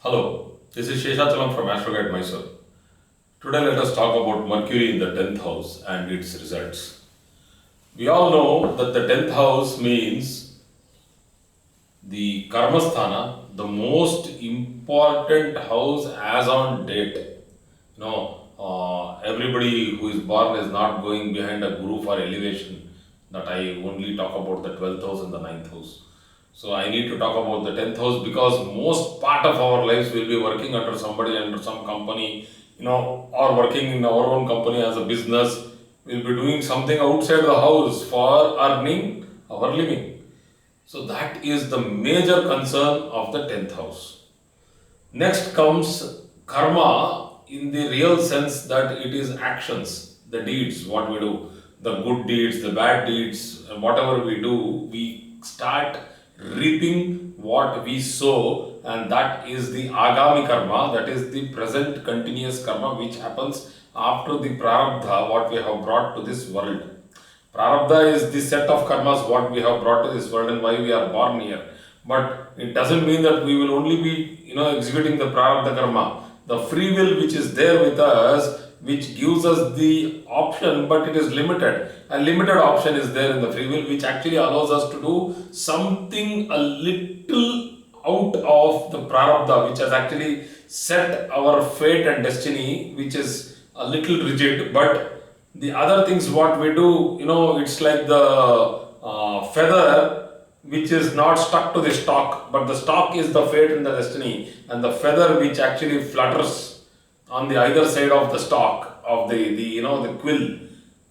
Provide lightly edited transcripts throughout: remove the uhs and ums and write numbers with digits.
Hello, this is Sheshachalam from Astroguide Mysore. Today let us talk about Mercury in the 10th house and its results. We all know that the 10th house means the Karmasthana, the most important house as on date. Everybody who is born is not going behind a guru for elevation. That I only talk about the 12th house and the ninth house. So I need to talk about the 10th house because most part of our lives will be working under somebody, under some company, or working in our own company as a business. We'll be doing something outside the house for earning our living. So that is the major concern of the 10th house. Next comes karma in the real sense that it is actions, the deeds, what we do, the good deeds, the bad deeds, and whatever we do, we start reaping what we sow, and that is the agami karma, that is the present continuous karma which happens after the prarabdha, what we have brought to this world. Prarabdha is the set of karmas what we have brought to this world and why we are born here. But it doesn't mean that we will only be executing the prarabdha karma. The free will which is there with us, which gives us the option, but it is limited. A limited option is there in the free will, which actually allows us to do something a little out of the prarabdha, which has actually set our fate and destiny, which is a little rigid. But the other things what we do, it's like the feather which is not stuck to the stalk, but the stalk is the fate and the destiny, and the feather which actually flutters on the either side of the stalk of the quill,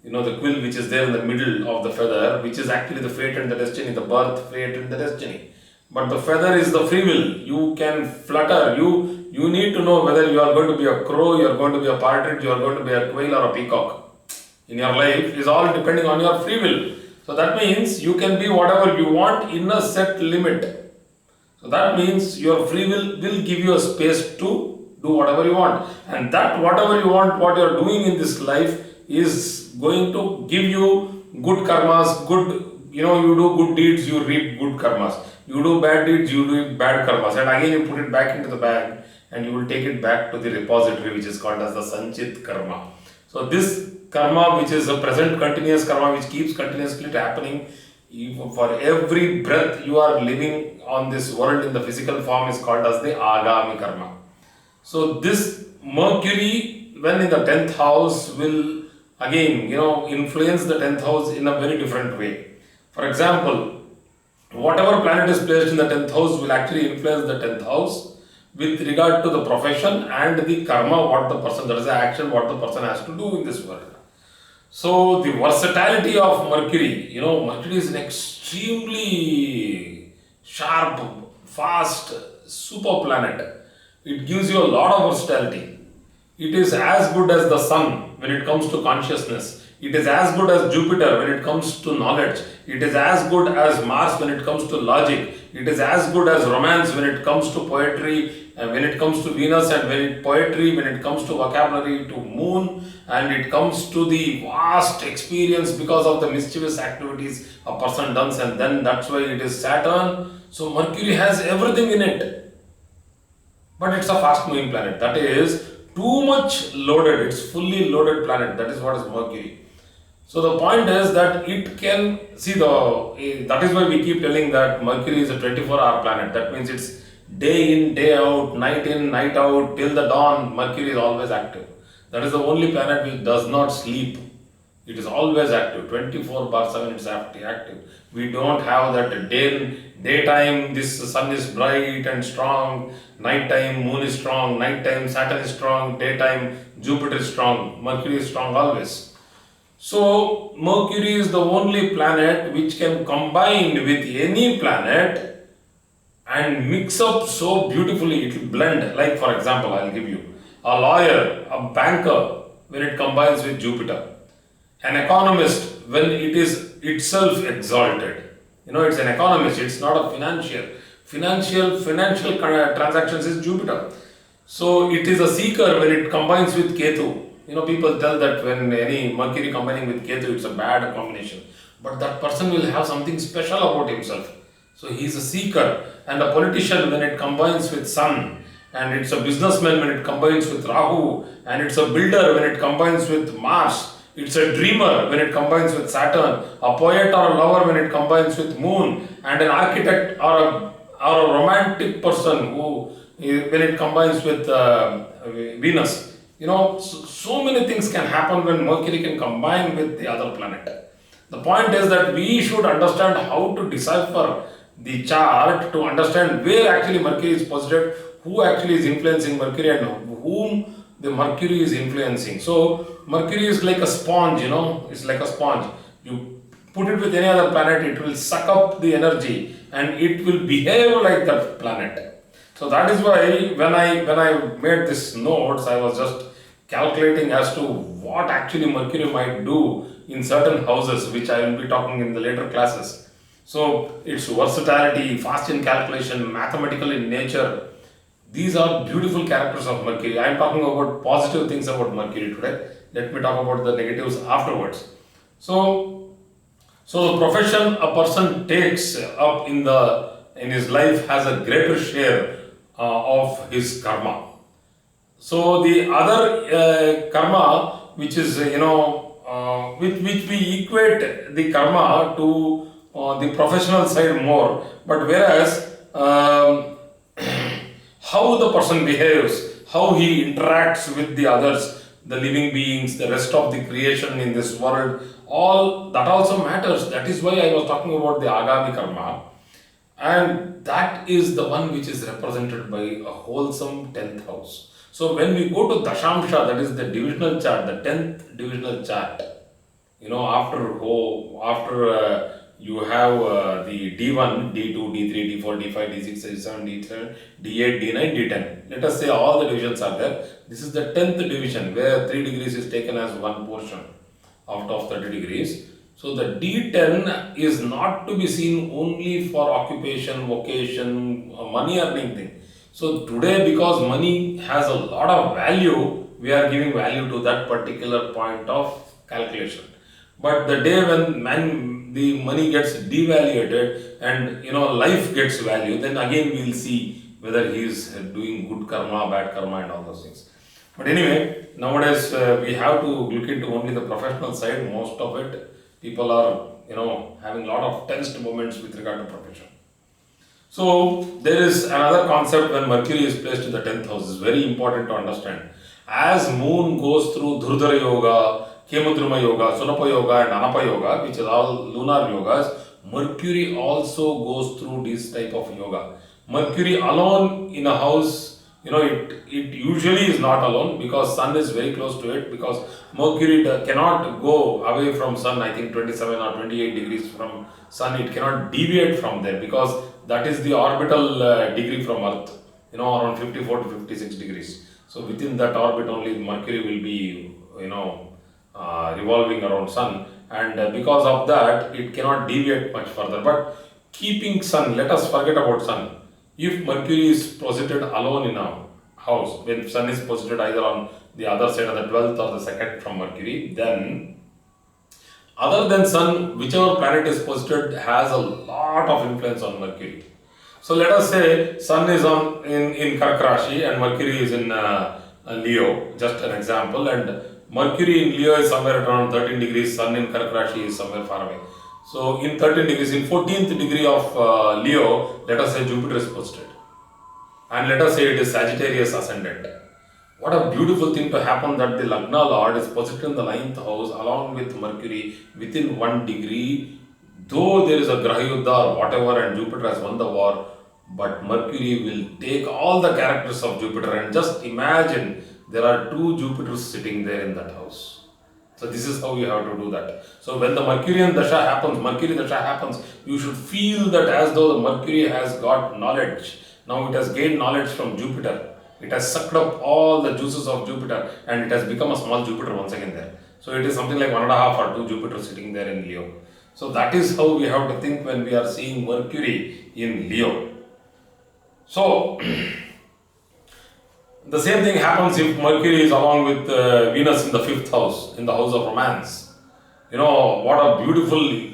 the quill which is there in the middle of the feather, which is actually the fate and the destiny, the birth, fate and the destiny. But the feather is the free will. You can flutter. You need to know whether you are going to be a crow, you are going to be a partridge, you are going to be a quail or a peacock. In your life is all depending on your free will. So that means you can be whatever you want in a set limit. So that means your free will give you a space to do whatever you want. And that whatever you want, what you are doing in this life is going to give you good karmas, you do good deeds, you reap good karmas. You do bad deeds, you do bad karmas. And again you put it back into the bag and you will take it back to the repository which is called as the Sanchit karma. So this karma, which is a present continuous karma, which keeps continuously happening for every breath you are living on this world in the physical form, is called as the agami karma. So this Mercury, when in the 10th house, will again, influence the 10th house in a very different way. For example, whatever planet is placed in the 10th house will actually influence the 10th house with regard to the profession and the karma, what the person, that is the action, what the person has to do in this world. So the versatility of Mercury, Mercury is an extremely sharp, fast, super planet. It gives you a lot of versatility. It is as good as the sun when it comes to consciousness. It is as good as Jupiter when it comes to knowledge. It is as good as Mars when it comes to logic. It is as good as romance when it comes to poetry, and when it comes to Venus, and poetry when it comes to vocabulary, to moon, and it comes to the vast experience because of the mischievous activities a person does, and then that's why it is Saturn. So Mercury has everything in it. But it's a fast moving planet. That is too much loaded. It's fully loaded planet. That is what is Mercury. So the point is that it can see that is why we keep telling that Mercury is a 24-hour planet. That means it's day in, day out, night in, night out, till the dawn. Mercury is always active. That is the only planet which does not sleep. It is always active. 24/7 it's active. We don't have that daytime this sun is bright and strong, nighttime moon is strong, nighttime Saturn is strong, daytime Jupiter is strong, Mercury is strong always. So Mercury is the only planet which can combine with any planet and mix up so beautifully. It will blend. Like for example, I'll give you a lawyer, a banker when it combines with Jupiter, an economist when it is itself exalted. It's an economist, it's not a financial transactions is Jupiter. So it is a seeker when it combines with Ketu. People tell that when any Mercury combining with Ketu, it's a bad combination. But that person will have something special about himself. So he is a seeker. And a politician when it combines with Sun, and it's a businessman when it combines with Rahu, and it's a builder when it combines with Mars. It's a dreamer when it combines with Saturn, a poet or a lover when it combines with Moon, and an architect or a romantic person when it combines with Venus. So many things can happen when Mercury can combine with the other planet. The point is that we should understand how to decipher the chart to understand where actually Mercury is posited, who actually is influencing Mercury, and whom the Mercury is influencing. So Mercury is like a sponge, it's like a sponge. You put it with any other planet, it will suck up the energy and it will behave like that planet. So that is why when I made this notes, I was just calculating as to what actually Mercury might do in certain houses, which I will be talking in the later classes. So its versatility, fast in calculation, mathematical in nature, these are beautiful characters of Mercury. I am talking about positive things about Mercury today. Let me talk about the negatives afterwards. So the profession a person takes up in his life has a greater share of his karma. So the other karma, which is which we equate the karma to the professional side more, but whereas how the person behaves, how he interacts with the others, the living beings, the rest of the creation in this world, all that also matters. That is why I was talking about the Agami karma, and that is the one which is represented by a wholesome 10th house. So when we go to Dashamsha, that is the divisional chart, the 10th divisional chart, after you have the D1, D2, D3, D4, D5, D6, D7, D7, D8, D9, D10. Let us say all the divisions are there. This is the 10th division where 3 degrees is taken as one portion out of 30 degrees. So the D10 is not to be seen only for occupation, vocation, money earning thing. So today, because money has a lot of value, we are giving value to that particular point of calculation. But the day when the money gets devaluated and life gets value, then again we will see whether he is doing good karma, bad karma, and all those things. But anyway, nowadays we have to look into only the professional side. Most of it, people are having a lot of tensed moments with regard to profession. So there is another concept when Mercury is placed in the 10th house. It's very important to understand. As Moon goes through Dhurdara Yoga, Kemudrama Yoga, Sunapa Yoga, and Anapa Yoga, which is all lunar yogas, Mercury also goes through this type of yoga. Mercury alone in a house, it usually is not alone because Sun is very close to it, because Mercury cannot go away from Sun, I think 27 or 28 degrees from Sun, it cannot deviate from there because that is the orbital degree from Earth, around 54 to 56 degrees. So within that orbit only Mercury will be, revolving around Sun, and because of that it cannot deviate much further. But keeping Sun, let us forget about Sun. If Mercury is posited alone in a house, when Sun is posited either on the other side of the 12th or the 2nd from Mercury, then other than Sun, whichever planet is posited has a lot of influence on Mercury. So let us say Sun is in Kark Rashi and Mercury is in Leo, just an example, and Mercury in Leo is somewhere around 13 degrees, Sun in Kark Rashi is somewhere far away. So in 13 degrees, in 14th degree of Leo, let us say Jupiter is posited. And let us say it is Sagittarius Ascendant. What a beautiful thing to happen that the Lagna Lord is posited in the 9th house along with Mercury within 1 degree. Though there is a Graha Yuddha or whatever and Jupiter has won the war, but Mercury will take all the characters of Jupiter, and just imagine there are 2 Jupiters sitting there in that house. So this is how you have to do that. So when the Mercurian Dasha happens, Mercury Dasha happens, you should feel that as though the Mercury has got knowledge. Now it has gained knowledge from Jupiter. It has sucked up all the juices of Jupiter and it has become a small Jupiter once again there. So it is something like 1.5 or 2 Jupiters sitting there in Leo. So that is how we have to think when we are seeing Mercury in Leo. So the same thing happens if Mercury is along with Venus in the 5th house, in the house of romance. What a beautiful,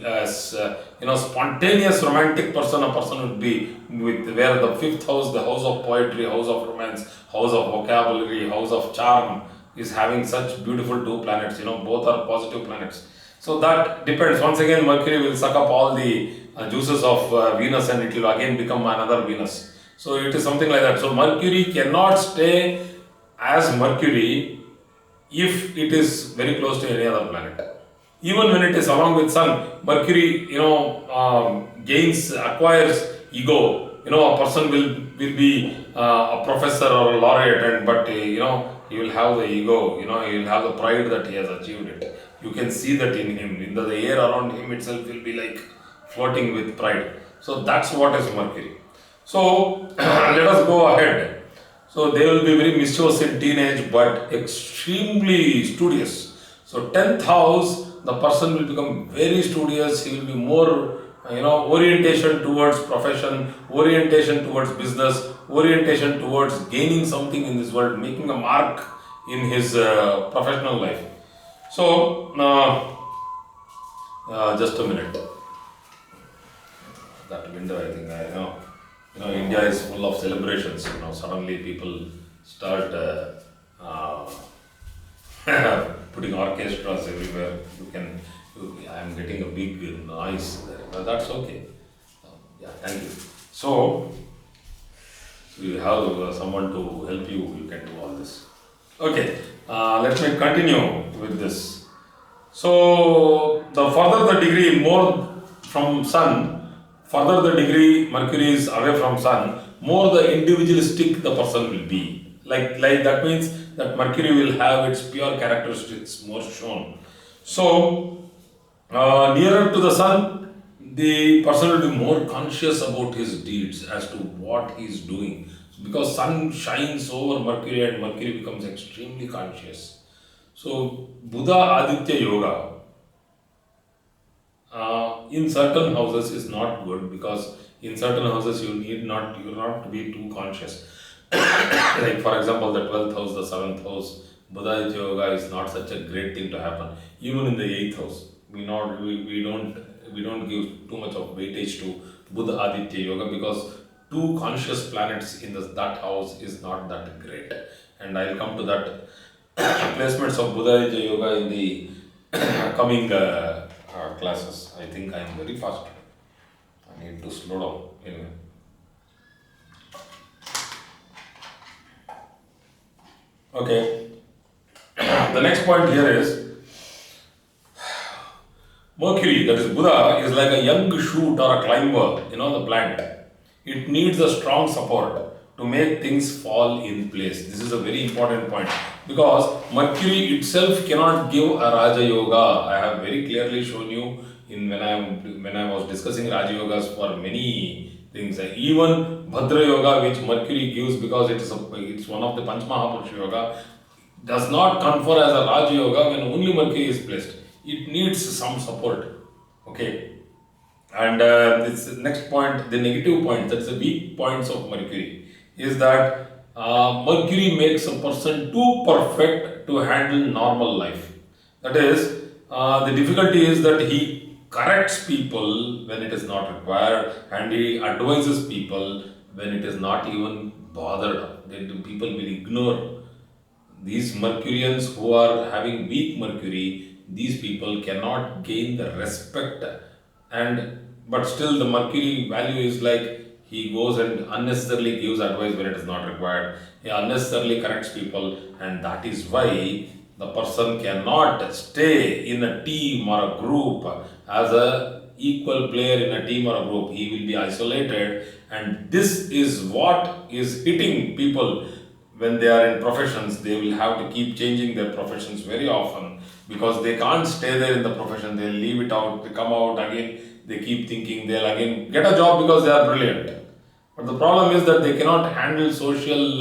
spontaneous romantic person a person would be, with where the fifth house, the house of poetry, house of romance, house of vocabulary, house of charm, is having such beautiful two planets. Both are positive planets. So that depends. Once again, Mercury will suck up all the juices of Venus, and it will again become another Venus. So it is something like that. So Mercury cannot stay as Mercury if it is very close to any other planet. Even when it is along with Sun, Mercury, acquires ego. A person will be a professor or a laureate, he will have the ego. He will have the pride that he has achieved it. You can see that in him. In the air around him itself will be like floating with pride. So that's what is Mercury. So let us go ahead. So they will be very mischievous in teenage, but extremely studious. So 10th house, the person will become very studious. He will be more, orientation towards profession, orientation towards business, orientation towards gaining something in this world, making a mark in his professional life. So just a minute. That window, I think I know. India is full of celebrations. Suddenly people start putting orchestras everywhere. I am getting a big noise there, but that's okay. Yeah, thank you. So you have someone to help you. You can do all this. Okay, let me continue with this. So the further the degree more from Sun, further the degree Mercury is away from Sun, more the individualistic the person will be. Like that means that Mercury will have its pure characteristics more shown. So nearer to the Sun, the person will be more conscious about his deeds as to what he is doing, because Sun shines over Mercury and Mercury becomes extremely conscious. So Buddha Aditya Yoga in certain houses is not good, because in certain houses you not to be too conscious. Like for example, the 12th house, the 7th house, Buddha Aditya Yoga is not such a great thing to happen. Even in the 8th house, we don't give too much of weightage to Buddha Aditya Yoga, because two conscious planets in that house is not that great. And I'll come to that placements of Buddha Aditya Yoga in the coming classes. I think I am very fast. I need to slow down. Anyway. Okay. The next point here is Mercury, that is Buddha, is like a young shoot or a climber, the plant. It needs a strong support to make things fall in place. This is a very important point, because Mercury itself cannot give a Raja Yoga. I have very clearly shown you when I was discussing Raja Yogas for many things. Even Bhadra Yoga, which Mercury gives, because it's one of the Panch Mahapurusha Yoga, does not confer as a Raja Yoga when only Mercury is placed. It needs some support. Okay. And this next point, the negative point, that's the weak points of Mercury, is that Mercury makes a person too perfect to handle normal life. That is, the difficulty is that he corrects people when it is not required, and he advises people when it is not even bothered. People will ignore. These Mercurians who are having weak Mercury, these people cannot gain the respect, but still the Mercury value is like he goes and unnecessarily gives advice when it is not required. He unnecessarily corrects people, and that is why the person cannot stay in a team or a group as a equal player in a team or a group. He will be isolated, and this is what is hitting people when they are in professions. They will have to keep changing their professions very often, because they can't stay there in the profession. They'll leave it out, they come out again, they keep thinking they'll again get a job because they are brilliant. But the problem is that they cannot handle social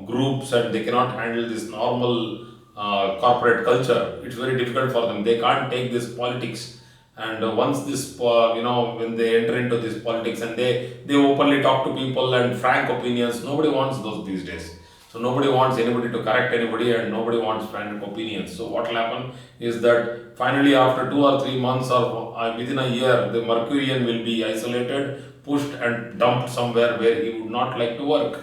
groups, and they cannot handle this normal corporate culture. It's very difficult for them. They can't take this politics. And once this, when they enter into this politics and they openly talk to people and frank opinions, nobody wants those these days. So nobody wants anybody to correct anybody, and nobody wants frantic opinions. So what will happen is that finally after 2 or 3 months or within a year, the Mercurian will be isolated, pushed and dumped somewhere where he would not like to work.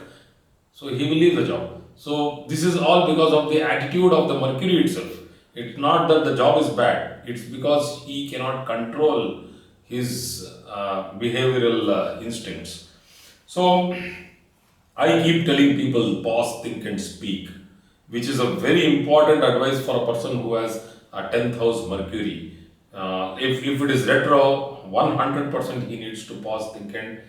So he will leave the job. So this is all because of the attitude of the Mercury itself. It's not that the job is bad. It's because he cannot control his behavioral instincts. So I keep telling people pause, think, and speak, which is a very important advice for a person who has a 10th house Mercury. If it is retro, 100% he needs to pause, think, and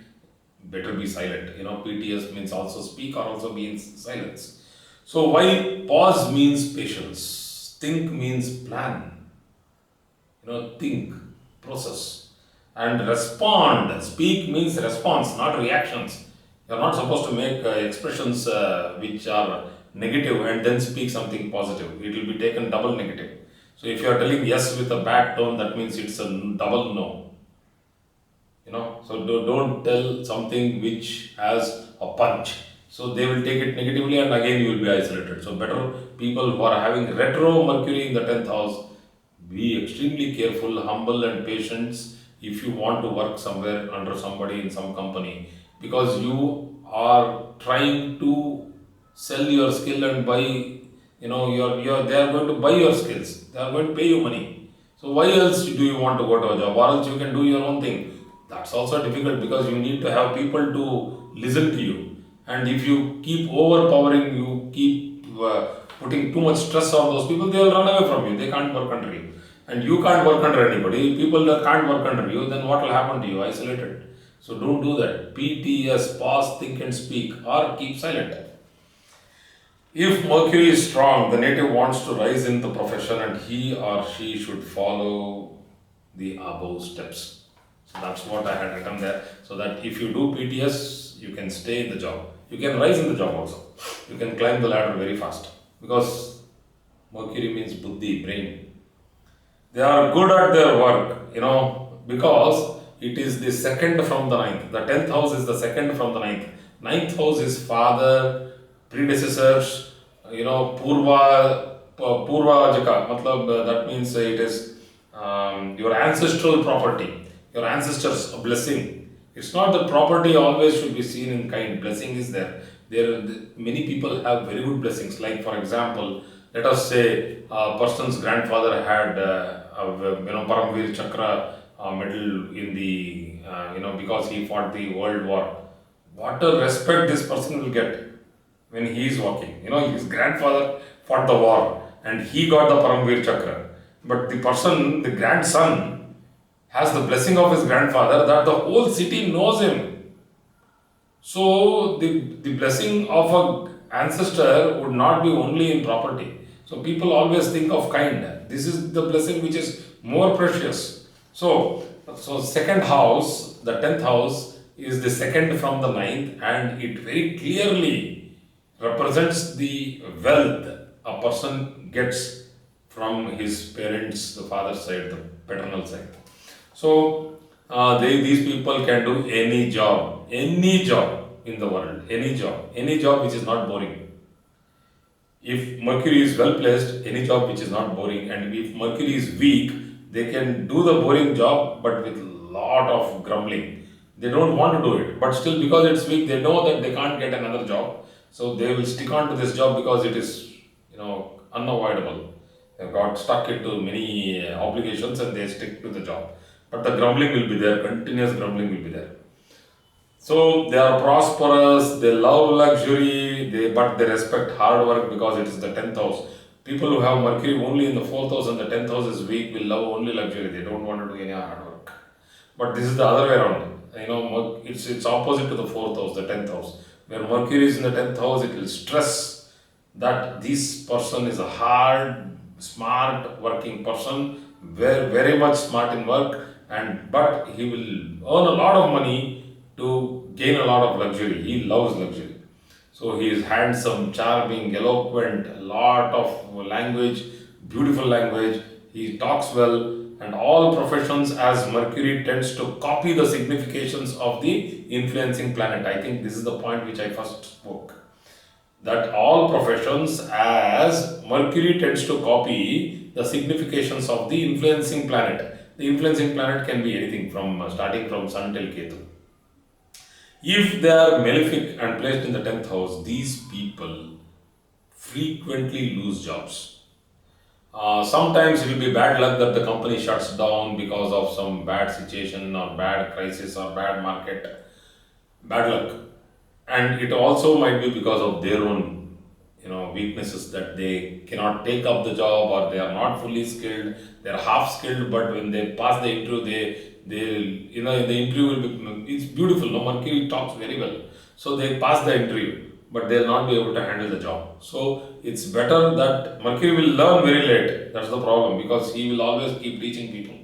better be silent. PTS means also speak or also means silence. So why pause means patience, think means plan, think, process, and respond. Speak means response, not reactions. You're not supposed to make expressions which are negative and then speak something positive. It will be taken double negative. So if you are telling yes with a bad tone, that means it's a double no. So don't tell something which has a punch. So they will take it negatively and again you will be isolated. So better people who are having retro Mercury in the 10th house, be extremely careful, humble and patient if you want to work somewhere under somebody in some company, because you are trying to sell your skill and buy, they are going to buy your skills, they are going to pay you money. So why else do you want to go to a job, or else you can do your own thing? That's also difficult because you need to have people to listen to you. And if you keep overpowering, you keep putting too much stress on those people, they will run away from you. They can't work under you. And you can't work under anybody. People that can't work under you, then what will happen to you? Isolated. So don't do that. PTS, pause, think and speak, or keep silent. If Mercury is strong, the native wants to rise in the profession and he or she should follow the above steps. So that's what I had written there. So that if you do PTS, you can stay in the job. You can rise in the job also. You can climb the ladder very fast. Because Mercury means buddhi, brain. They are good at their work, because it is the second from the ninth. The 10th house is the second from the ninth. Ninth house is father, predecessors, Purva Jaka. That means it is your ancestral property. Your ancestors' blessing. It's not that property always should be seen in kind. Blessing is there. Many people have very good blessings. Like for example, let us say a person's grandfather had Paramveer Chakra medal in the because he fought the World War. What a respect this person will get when he is walking. His grandfather fought the war and he got the Paramveer Chakra. But the grandson, has the blessing of his grandfather that the whole city knows him. So the blessing of an ancestor would not be only in property. So people always think of kind. This is the blessing which is more precious. So second house, the 10th house is the second from the ninth, and it very clearly represents the wealth a person gets from his parents, the father's side, the paternal side. So these people can do any job in the world, any job which is not boring. If Mercury is well placed, any job which is not boring, and if Mercury is weak, they can do the boring job but with lot of grumbling. They don't want to do it, but still because it's weak, they know that they can't get another job. So they will stick on to this job because it is, unavoidable. They got stuck into many obligations and they stick to the job. But the grumbling will be there, continuous grumbling will be there. So they are prosperous, they love luxury, but they respect hard work because it is the 10th house. People who have Mercury only in the 4th house and the 10th house is weak will love only luxury. They don't want to do any hard work. But this is the other way around. It's opposite to the 4th house, the 10th house. Where Mercury is in the 10th house, it will stress that this person is a hard, smart, working person, very much smart in work, but he will earn a lot of money to gain a lot of luxury. He loves luxury. So he is handsome, charming, eloquent, a lot of language, beautiful language. He talks well, and all professions, as Mercury tends to copy the significations of the influencing planet. I think this is the point which I first spoke. that all professions, as Mercury tends to copy the significations of the influencing planet. The influencing planet can be anything from starting from Sun till Ketu. If they are malefic and placed in the 10th house, these people frequently lose jobs. Sometimes it will be bad luck that the company shuts down because of some bad situation or bad crisis or bad market, bad luck. And it also might be because of their own weaknesses, that they cannot take up the job, or they are not fully skilled, they are half skilled, but when they pass the interview, they the interview will be, it's beautiful, no, Mercury talks very well, so they pass the interview, but they'll not be able to handle the job. So it's better that Mercury will learn very late. That's the problem, because he will always keep teaching people.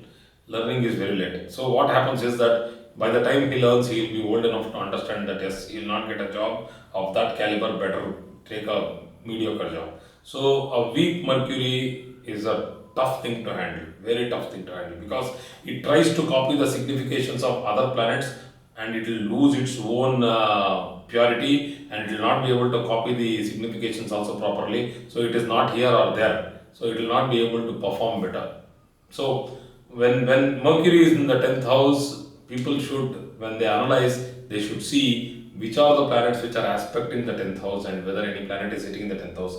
Learning is very late. So what happens is that by the time he learns, he will be old enough to understand that yes, he will not get a job of that caliber. Better take a mediocre job. So a weak Mercury is a tough thing to handle, very tough thing to handle, because it tries to copy the significations of other planets, and it will lose its own purity, and it will not be able to copy the significations also properly. So it is not here or there. So it will not be able to perform better. So when Mercury is in the 10th house, people should, when they analyze, they should see which are the planets which are aspecting the 10th house, and whether any planet is sitting in the 10th house.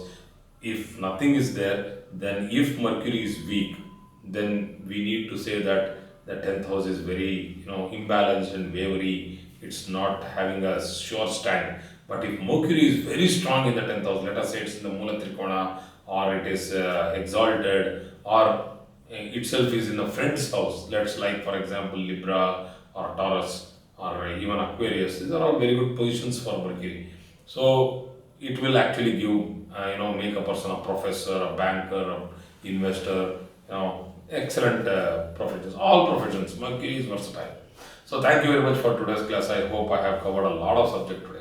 If nothing is there, then if Mercury is weak, then we need to say that the 10th house is very imbalanced and wavery. It's not having a sure stand. But if Mercury is very strong in the 10th house, let us say it's in the Mula Trikona, or it is exalted, or itself is in a friend's house. Let's, like for example, Libra or Taurus or even Aquarius. These are all very good positions for Mercury. So it will actually give, make a person a professor, a banker, a investor, excellent professions. All professions. Mercury is versatile. So thank you very much for today's class. I hope I have covered a lot of subject today.